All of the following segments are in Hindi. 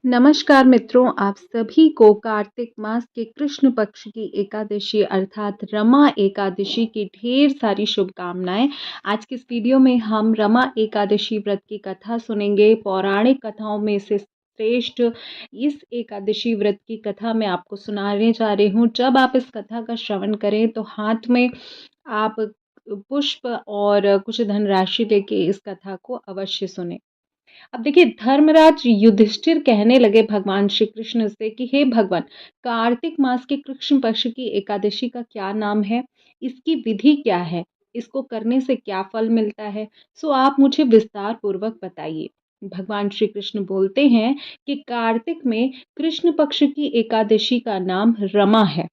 नमस्कार मित्रों, आप सभी को कार्तिक मास के कृष्ण पक्ष की एकादशी अर्थात रमा एकादशी की ढेर सारी शुभकामनाएं। आज के इस वीडियो में हम रमा एकादशी व्रत की कथा सुनेंगे। पौराणिक कथाओं में से श्रेष्ठ इस एकादशी व्रत की कथा मैं आपको सुनाने जा रही हूँ। जब आप इस कथा का श्रवण करें तो हाथ में आप पुष्प और कुछ धनराशि लेके इस कथा को अवश्य सुने। अब देखिए, धर्मराज युधिष्ठिर कहने लगे भगवान श्री कृष्ण से कि हे भगवान, कार्तिक मास के कृष्ण पक्ष की एकादशी का क्या नाम है, इसकी विधि क्या है, इसको करने से क्या फल मिलता है, सो आप मुझे विस्तार पूर्वक बताइए। भगवान श्री कृष्ण बोलते हैं कि कार्तिक में कृष्ण पक्ष की एकादशी का नाम रमा है।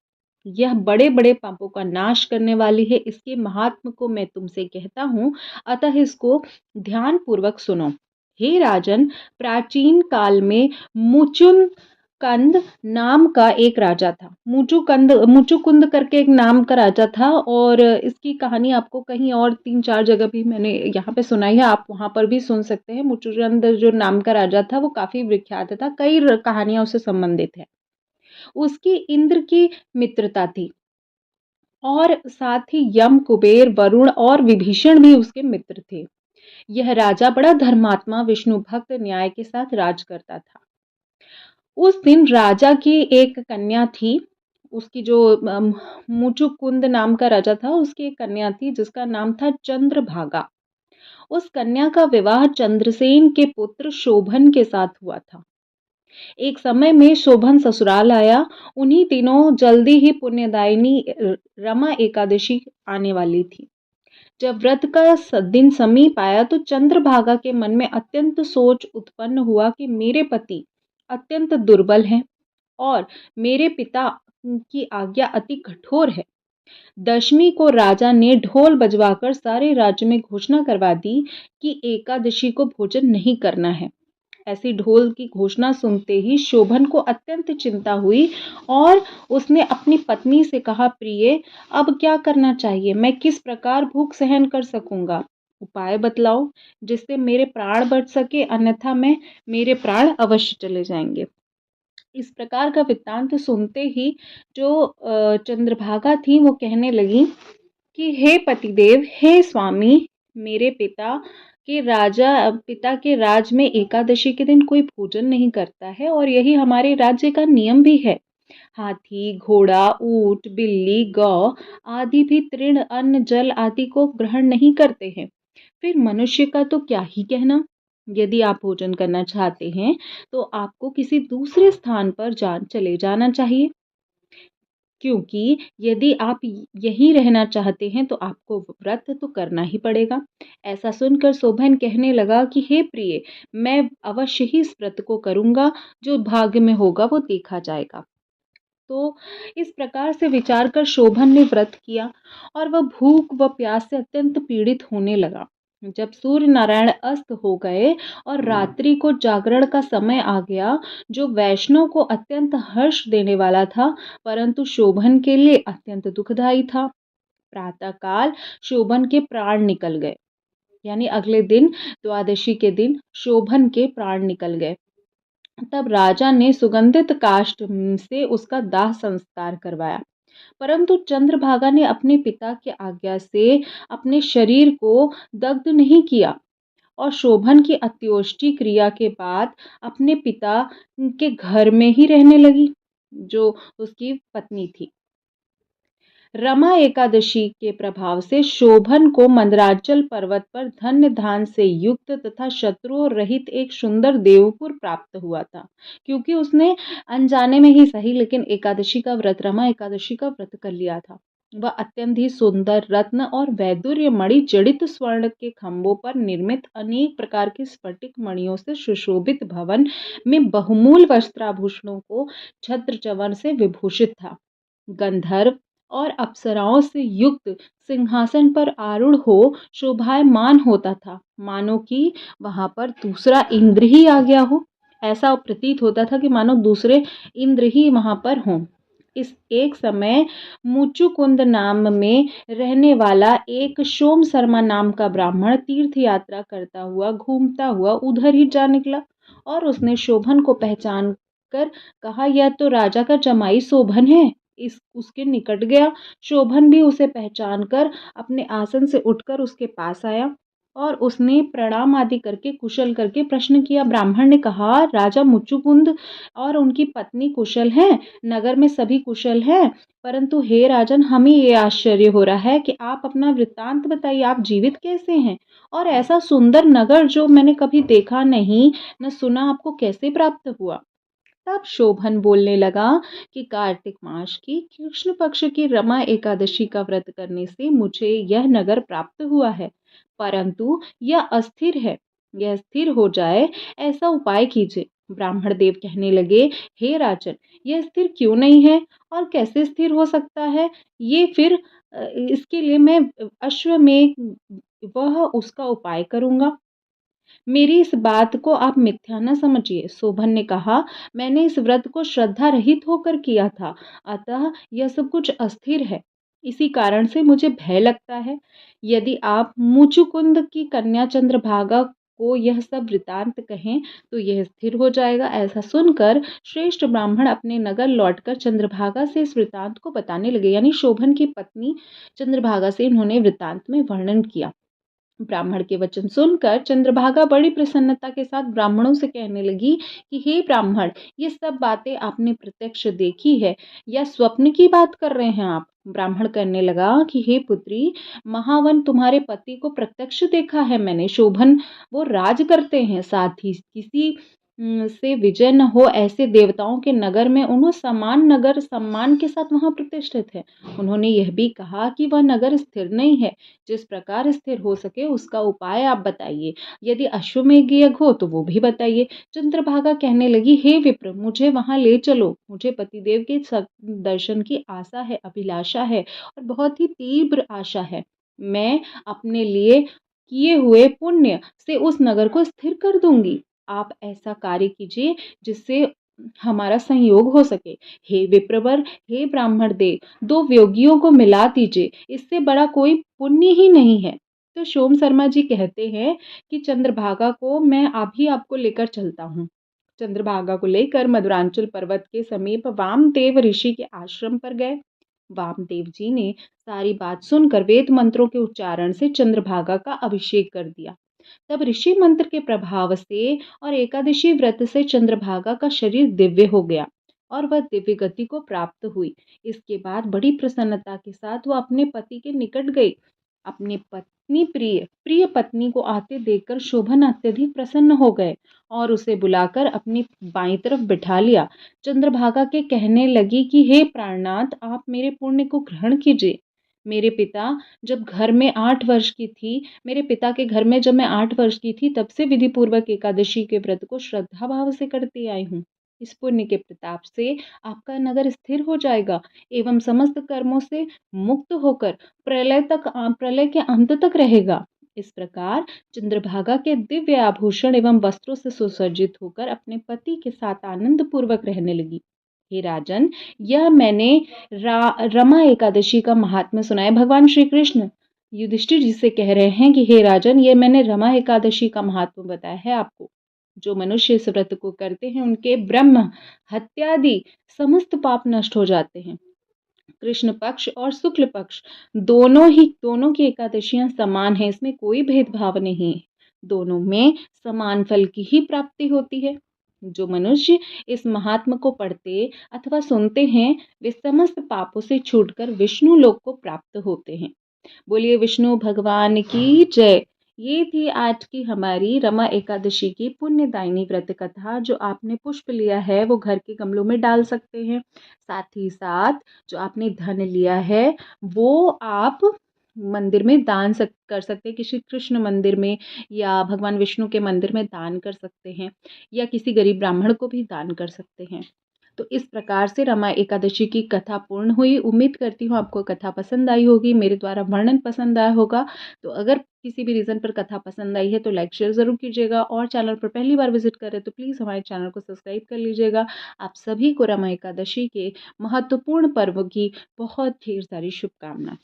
यह बड़े बड़े पापों का नाश करने वाली है। इसके महात्म को मैं तुमसे कहता हूँ, अतः इसको ध्यान पूर्वक सुनो। हे राजन, प्राचीन काल में मुचुंद नाम का एक राजा था। मुचुकुंद करके एक नाम का राजा था और इसकी कहानी आपको कहीं और 3-4 जगह भी मैंने यहाँ पे सुनाई है, आप वहाँ पर भी सुन सकते हैं। मुचुकुंद जो नाम का राजा था वो काफ़ी विख्यात था, कई कहानियाँ उससे संबंधित है। उसकी इंद्र की मित्रता थी और साथ ही यम, कुबेर, वरुण और विभीषण भी उसके मित्र थे। यह राजा बड़ा धर्मात्मा, विष्णु भक्त, न्याय के साथ राज करता था। उस दिन राजा की एक कन्या थी। उसकी जो मुचुकुंद नाम का राजा था, उसकी एक कन्या थी जिसका नाम था चंद्रभागा। उस कन्या का विवाह चंद्रसेन के पुत्र शोभन के साथ हुआ था। एक समय में शोभन ससुराल आया। उन्हीं दिनों जल्दी ही पुण्यदायिनी रमा एकादशी आने वाली थी। जब व्रत का दिन समीप आया तो चंद्रभागा के मन में अत्यंत सोच उत्पन्न हुआ कि मेरे पति अत्यंत दुर्बल हैं और मेरे पिता की आज्ञा अति कठोर है। दशमी को राजा ने ढोल बजवाकर सारे राज्य में घोषणा करवा दी कि एकादशी को भोजन नहीं करना है। ऐसी ढोल की घोषणा सुनते ही शोभन को अत्यंत चिंता हुई और उसने अपनी पत्नी से कहा, प्रिय, अब क्या करना चाहिए? मैं किस प्रकार भूख सहन कर सकूंगा? उपाय बतलाओ जिससे मेरे प्राण बच सके, अन्यथा मेरे प्राण अवश्य चले जाएंगे। इस प्रकार का वृत्तांत सुनते ही जो चंद्रभागा थी वो कहने लगी कि हे पतिदेव, हे स्वामी, मेरे पिता के राज में एकादशी के दिन कोई भोजन नहीं करता है और यही हमारे राज्य का नियम भी है। हाथी, घोड़ा, ऊंट, बिल्ली, गौ आदि भी तृण, अन्न, जल आदि को ग्रहण नहीं करते हैं। फिर मनुष्य का तो क्या ही कहना। यदि आप भोजन करना चाहते हैं तो आपको किसी दूसरे स्थान पर चले जाना चाहिए, क्योंकि यदि आप यहीं रहना चाहते हैं तो आपको व्रत तो करना ही पड़ेगा। ऐसा सुनकर शोभन कहने लगा कि हे प्रिय, मैं अवश्य ही इस व्रत को करूंगा, जो भाग्य में होगा वो देखा जाएगा। तो इस प्रकार से विचार कर शोभन ने व्रत किया और वह भूख व प्यास से अत्यंत पीड़ित होने लगा। जब सूर्य नारायण अस्त हो गए और रात्रि को जागरण का समय आ गया, जो वैष्णव को अत्यंत हर्ष देने वाला था, परंतु शोभन के लिए अत्यंत दुखदायी था। प्रातःकाल शोभन के प्राण निकल गए, यानी अगले दिन द्वादशी के दिन शोभन के प्राण निकल गए। तब राजा ने सुगंधित काष्ठ से उसका दाह संस्कार करवाया, परंतु चंद्रभागा ने अपने पिता की आज्ञा से अपने शरीर को दग्ध नहीं किया और शोभन की अंत्योष्टि क्रिया के बाद अपने पिता के घर में ही रहने लगी, जो उसकी पत्नी थी। रमा एकादशी के प्रभाव से शोभन को मंदराचल पर्वत पर धन्य धान से युक्त तथा शत्रुओं रहित एक सुंदर देवपुर प्राप्त हुआ था, क्योंकि उसने अनजाने में ही सही लेकिन एकादशी का व्रत, रमा एकादशी का व्रत कर लिया था। वह अत्यंत ही सुंदर रत्न और वैदुर्य मणि जड़ित स्वर्ण के खंभों पर निर्मित अनेक प्रकार के स्फटिक मणियों से सुशोभित भवन में बहुमूल वस्त्राभूषणों को छत्र चवन से विभूषित था। गंधर्व और अप्सराओं से युक्त सिंहासन पर आरूढ़ हो शोभायमान होता था, मानो कि वहां पर दूसरा इंद्र ही आ गया हो। ऐसा प्रतीत होता था कि मानो दूसरे इंद्र ही वहां पर हों। इस एक समय मुचुकुंद नाम में रहने वाला एक सोम शर्मा नाम का ब्राह्मण तीर्थ यात्रा करता हुआ घूमता हुआ उधर ही जा निकला। और उसने शोभन को पहचान कर कहा, यह तो राजा का जमाई शोभन है। इस उसके निकट गया। शोभन भी उसे पहचान कर अपने आसन से उठकर उसके पास आया और उसने प्रणाम आदि करके कुशल करके प्रश्न किया। ब्राह्मण ने कहा, राजा मुचुकुंद और उनकी पत्नी कुशल हैं, नगर में सभी कुशल हैं, परंतु हे राजन, हमें ये आश्चर्य हो रहा है कि आप अपना वृत्तांत बताइए, आप जीवित कैसे हैं और ऐसा सुंदर नगर जो मैंने कभी देखा नहीं न सुना, आपको कैसे प्राप्त हुआ। तब शोभन बोलने लगा कि कार्तिक मास की कृष्ण पक्ष की रमा एकादशी का व्रत करने से मुझे यह नगर प्राप्त हुआ है, परंतु यह अस्थिर है। यह स्थिर हो जाए ऐसा उपाय कीजिए। ब्राह्मण देव कहने लगे, हे राजन, यह स्थिर क्यों नहीं है और कैसे स्थिर हो सकता है? ये फिर इसके लिए मैं अश्वमेध वह उसका उपाय करूंगा। मेरी इस बात को आप मिथ्या न समझिए। शोभन ने कहा, मैंने इस व्रत को श्रद्धा रहित होकर किया था, अतः यह सब कुछ अस्थिर है। इसी कारण से मुझे भय लगता है। यदि आप मुचुकुंद की कन्या चंद्रभागा को यह सब वृतांत कहें तो यह स्थिर हो जाएगा। ऐसा सुनकर श्रेष्ठ ब्राह्मण अपने नगर लौटकर चंद्रभागा से इस वृतांत को बताने लगे। यानी शोभन की पत्नी चंद्रभागा से इन्होंने वृतांत में वर्णन किया। ब्राह्मण के वचन सुनकर चंद्रभागा बड़ी प्रसन्नता के साथ ब्राह्मणों से कहने लगी कि हे ब्राह्मण, ये सब बातें आपने प्रत्यक्ष देखी है या स्वप्न की बात कर रहे हैं आप? ब्राह्मण कहने लगा कि हे पुत्री, महावन, तुम्हारे पति को प्रत्यक्ष देखा है मैंने। शोभन वो राज करते हैं, साथ ही किसी से विजय न हो ऐसे देवताओं के नगर में उन्होंने समान नगर सम्मान के साथ वहां प्रतिष्ठित है। उन्होंने यह भी कहा कि वह नगर स्थिर नहीं है, जिस प्रकार स्थिर हो सके उसका उपाय आप बताइए। यदि अश्वमेध यज्ञ हो तो वो भी बताइए। चंद्रभागा कहने लगी, हे विप्र, मुझे वहां ले चलो। मुझे पतिदेव के दर्शन की आशा है, अभिलाषा है और बहुत ही तीव्र आशा है। मैं अपने लिए किए हुए पुण्य से उस नगर को स्थिर कर दूंगी। आप ऐसा कार्य कीजिए जिससे हमारा संयोग हो सके। हे विप्रवर, हे ब्राह्मण देव, दो वियोगियों को मिला दीजिए, इससे बड़ा कोई पुण्य ही नहीं है। तो सोम शर्मा जी कहते हैं कि चंद्रभागा को मैं अभी आपको लेकर चलता हूँ। चंद्रभागा को लेकर मधुरांचल पर्वत के समीप वामदेव ऋषि के आश्रम पर गए। वामदेव जी ने सारी बात सुनकर वेद मंत्रों के उच्चारण से चंद्रभागा का अभिषेक कर दिया। तब ऋषि मंत्र के प्रभाव से और एकादशी व्रत से चंद्रभागा का शरीर दिव्य हो गया और वह दिव्य गति को प्राप्त हुई। इसके बाद बड़ी प्रसन्नता के साथ वह अपने पति के निकट गई। अपनी पत्नी प्रिय प्रिय पत्नी को आते देखकर शोभन अत्यधिक प्रसन्न हो गए और उसे बुलाकर अपनी बाईं तरफ बिठा लिया। चंद्रभागा के कहने लगी कि हे प्राणनाथ, आप मेरे पुण्य को ग्रहण कीजिए। मेरे पिता जब घर में 8 वर्ष की थी मेरे पिता के घर में जब मैं 8 वर्ष की थी, तब से विधि पूर्वक एकादशी के व्रत को श्रद्धा भाव से करती आई हूँ। इस पुण्य के प्रताप से आपका नगर स्थिर हो जाएगा एवं समस्त कर्मों से मुक्त होकर प्रलय के अंत तक रहेगा। इस प्रकार चंद्रभागा के दिव्य आभूषण एवं वस्त्रों से सुसज्जित होकर अपने पति के साथ आनंद पूर्वक रहने लगी। हे राजन, यह मैंने रमा एकादशी का महात्म्य सुना है। भगवान श्री कृष्ण युधिष्ठिर जी से कह रहे हैं कि हे राजन, ये मैंने रमा एकादशी का महात्म बताया है आपको। जो मनुष्य इस व्रत को करते हैं उनके ब्रह्म हत्यादि समस्त पाप नष्ट हो जाते हैं। कृष्ण पक्ष और शुक्ल पक्ष दोनों की एकादशियां समान है, इसमें कोई भेदभाव नहीं है। दोनों में समान फल की ही प्राप्ति होती है। जो मनुष्य इस महात्म को पढ़ते अथवा सुनते हैं वे समस्त पापों से छूटकर विष्णु लोक को प्राप्त होते हैं। बोलिए विष्णु भगवान की जय। ये थी आज की हमारी रमा एकादशी की पुण्यदायिनी व्रत कथा। जो आपने पुष्प लिया है वो घर के गमलों में डाल सकते हैं। साथ ही साथ जो आपने धन लिया है वो आप मंदिर में कर सकते हैं, किसी कृष्ण मंदिर में या भगवान विष्णु के मंदिर में दान कर सकते हैं या किसी गरीब ब्राह्मण को भी दान कर सकते हैं। तो इस प्रकार से रमा एकादशी की कथा पूर्ण हुई। उम्मीद करती हूँ आपको कथा पसंद आई होगी, मेरे द्वारा वर्णन पसंद आया होगा। तो अगर किसी भी रीज़न पर कथा पसंद आई है तो लाइक शेयर ज़रूर कीजिएगा और चैनल पर पहली बार विजिट करें तो प्लीज़ हमारे चैनल को सब्सक्राइब कर लीजिएगा। आप सभी को रमा एकादशी के महत्वपूर्ण पर्व की बहुत ढेर सारी शुभकामनाएं।